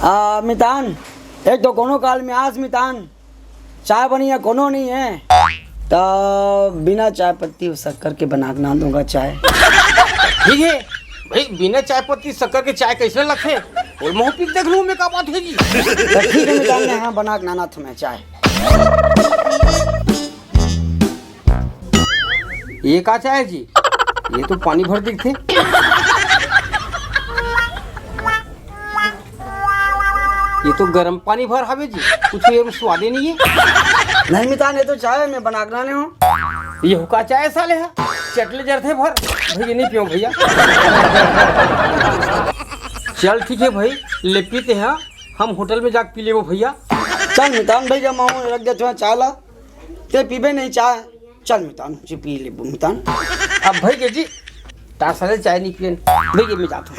मितान, एक तो कोनो काल में आज मितान चाय बनी है कोनो नहीं है, तो बिना चाय पत्ती और शक्कर के बना दूंगा चाय। ठीक है भाई, बिना चाय पत्ती शक्कर के चाय कैसे लगते और मुँह पी देख लूँ मैं, क्या बात है जी। तो ठीक है मितान, यहाँ बना के नाना तुम्हें चाय। ये का चाय है जी? ये तो पानी भर दिखते। ये तो गर्म पानी भर हवे जी, कुछ ये स्वाद ही नहीं है। नहीं मितान, ये तो चाय मैं बना के लाने हूँ। ये हुक्का चाय साले है, चटले जरते भर भैया, नहीं पियो भैया। चल ठीक है भाई, ले पीते हैं, हम होटल में जाके पी लेबो भैया। चल मितान भाई, जब माऊ रख दे तुम्हें चाय ला, ते पीबे नहीं चाय। चल मितान, मुझे पी ले मितान। अब भाई के जी तार साले चाय नहीं पियन भैया, मैं जाता हूँ।